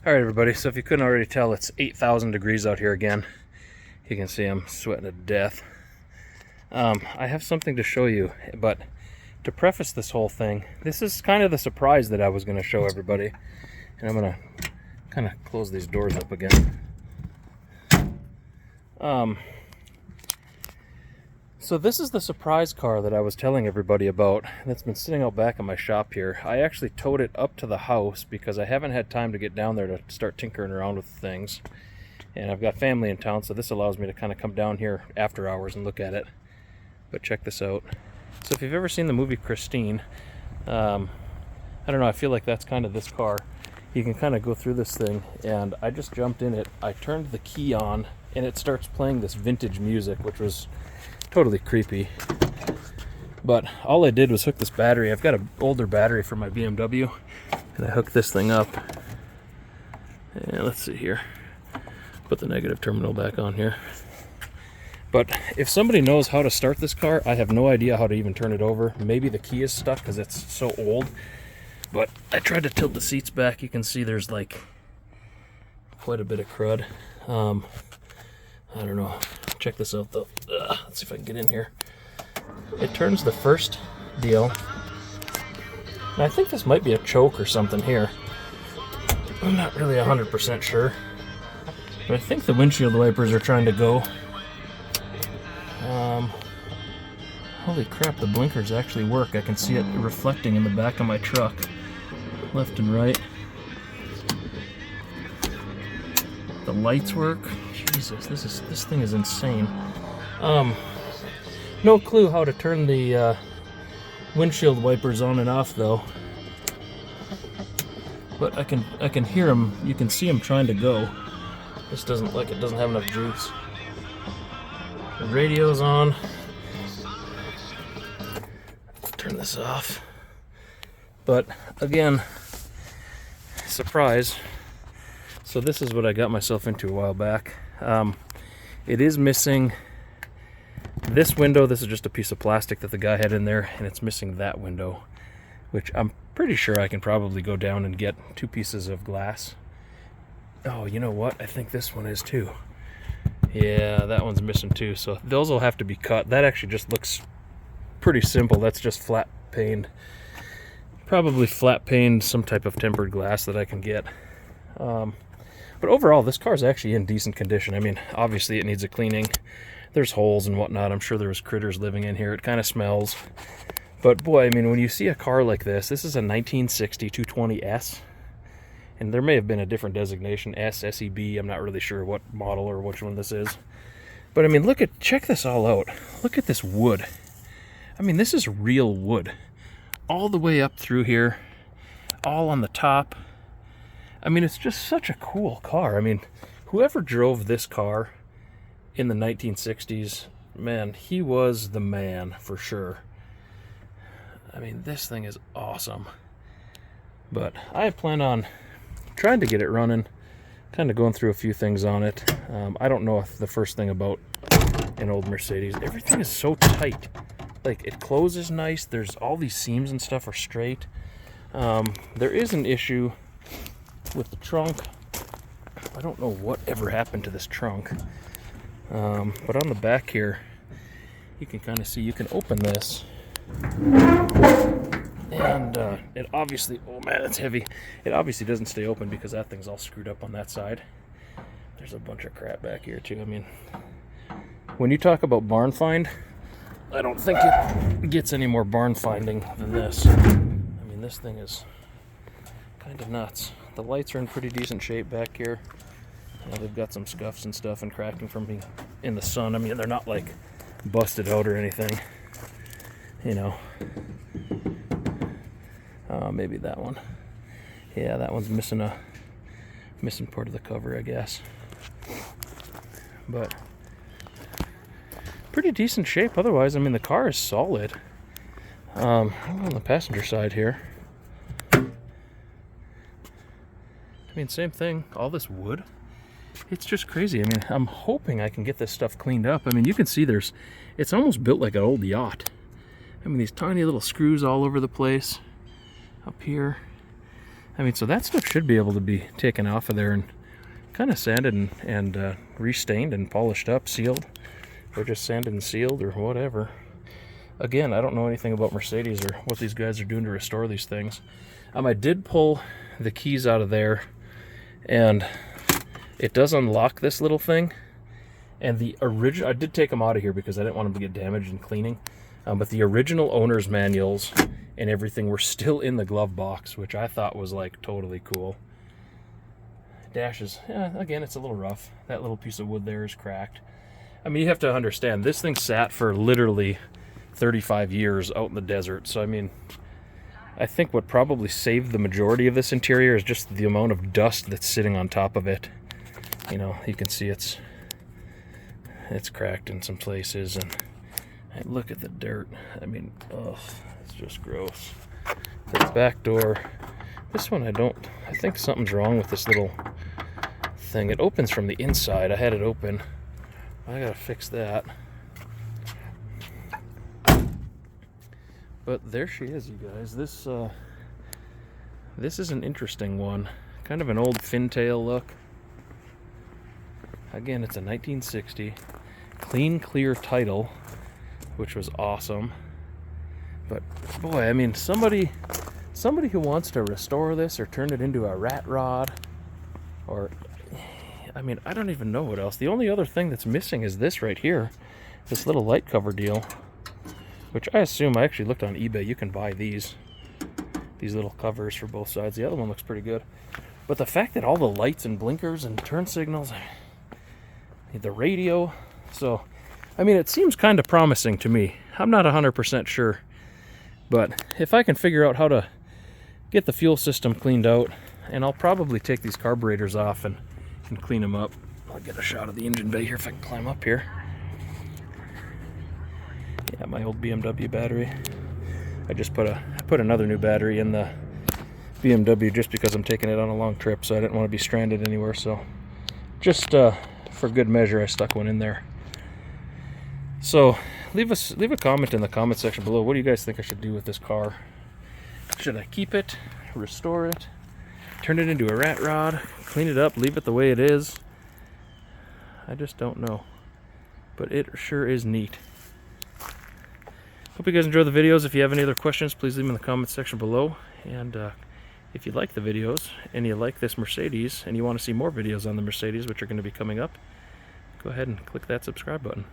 Alright everybody, so if you couldn't already tell, it's 8,000 degrees out here again. You can see I'm sweating to death. I have something to show you, but to preface this whole thing, this is kind of the surprise that I was going to show everybody. And I'm going to kind of close these doors up again. So this is the surprise car that I was telling everybody about that's been sitting out back in my shop here. I actually towed it up to the house because I haven't had time to get down there to start tinkering around with things. And I've got family in town, so this allows me to kind of come down here after hours and look at it. But check this out. So if you've ever seen the movie Christine, I don't know, I feel like that's kind of this car. You can kind of go through this thing, and I just jumped in it. I turned the key on, and it starts playing this vintage music, which was totally creepy. But all I did was hook this battery. I've got an older battery from my BMW, and I hooked this thing up. And let's see here. Put the negative terminal back on here. But if somebody knows how to start this car, I have no idea how to even turn it over. Maybe the key is stuck because it's so old. But I tried to tilt the seats back. You can see there's like quite a bit of crud. I don't know. Check this out though. Let's see if I can get in here. It turns the first deal. And I think this might be a choke or something here. I'm not really 100% sure. But I think the windshield wipers are trying to go. Holy crap, the blinkers actually work. I can see it reflecting in the back of my truck. Left and right. The lights work. Jesus, this thing is insane. No clue how to turn the windshield wipers on and off though. But I can hear them. You can see them trying to go. This doesn't have enough juice. The radio's on. Turn this off. But again, surprise. So this is what I got myself into a while back. It is missing this window. This is just a piece of plastic that the guy had in there, and it's missing that window, which I'm pretty sure I can probably go down and get 2 pieces of glass. Oh, you know what? I think this one is too. Yeah, that one's missing too. So those will have to be cut. That actually just looks pretty simple. That's just flat paned. Probably flat paned some type of tempered glass that I can get. But overall, this car is actually in decent condition. I mean, obviously it needs a cleaning. There's holes and whatnot. I'm sure there was critters living in here. It kind of smells. But boy, I mean, when you see a car like this is a 1960 220S. And there may have been a different designation, S, SEB. I'm not really sure what model or which one this is. But I mean, check this all out. Look at this wood. I mean, this is real wood. All the way up through here. All on the top. I mean, it's just such a cool car. I mean, whoever drove this car in the 1960s, man, he was the man for sure. I mean, this thing is awesome. But I plan on trying to get it running, kind of going through a few things on it. I don't know if the first thing about an old Mercedes, everything is so tight. Like, it closes nice. There's all these seams and stuff are straight. There is an issue with the trunk. I don't know what ever happened to this trunk. But on the back here, you can kind of see, you can open this. And it obviously, oh man, it's heavy. It obviously doesn't stay open because that thing's all screwed up on that side. There's a bunch of crap back here too. I mean, when you talk about barn find, I don't think it gets any more barn finding than this. I mean, this thing is kind of nuts. The lights are in pretty decent shape back here. They've got some scuffs and stuff and cracking from being in the sun. I mean, they're not like busted out or anything, you know. Maybe that one. Yeah, that one's missing part of the cover, I guess. But pretty decent shape otherwise. I mean, the car is solid. I'm on the passenger side here. I mean, same thing. All this wood. It's just crazy. I mean, I'm hoping I can get this stuff cleaned up. I mean, you can see it's almost built like an old yacht. I mean, these tiny little screws all over the place. Up here. I mean, so that stuff should be able to be taken off of there and kind of sanded and restained and polished up, sealed, or just sanded and sealed or whatever. Again, I don't know anything about Mercedes or what these guys are doing to restore these things. I did pull the keys out of there, and it does unlock this little thing. And the original, I did take them out of here because I didn't want them to get damaged in cleaning. But the original owner's manuals and everything were still in the glove box, which I thought was like totally cool. Dashes, yeah, again, it's a little rough. That little piece of wood there is cracked. I mean, you have to understand, this thing sat for literally 35 years out in the desert. So, I mean, I think what probably saved the majority of this interior is just the amount of dust that's sitting on top of it. You know, you can see it's cracked in some places, and look at the dirt. I mean, ugh, it's just gross. This back door, this one I think something's wrong with this little thing. It opens from the inside. I had it open. I gotta fix that. But there she is, you guys. This is an interesting one. Kind of an old fintail look. Again, it's a 1960 clean, clear title, which was awesome. But boy, I mean, somebody who wants to restore this or turn it into a rat rod, or I mean, I don't even know what else. The only other thing that's missing is this right here, this little light cover deal, which I assume, I actually looked on eBay, you can buy these little covers for both sides. The other one looks pretty good. But the fact that all the lights and blinkers and turn signals, the radio, so I mean, it seems kind of promising to me. I'm not 100% sure, but if I can figure out how to get the fuel system cleaned out, and I'll probably take these carburetors off and clean them up. I'll get a shot of the engine bay here if I can climb up here. Yeah, my old BMW battery. I just put another new battery in the BMW just because I'm taking it on a long trip, so I didn't want to be stranded anywhere. So just for good measure, I stuck one in there. So leave a comment in the comment section below. What do you guys think I should do with this car? Should I keep it, restore it, turn it into a rat rod, clean it up, leave it the way it is? I just don't know, but it sure is neat. Hope you guys enjoy the videos. If you have any other questions, please leave them in the comment section below. And if you like the videos and you like this Mercedes and you want to see more videos on the Mercedes, which are going to be coming up, go ahead and click that subscribe button.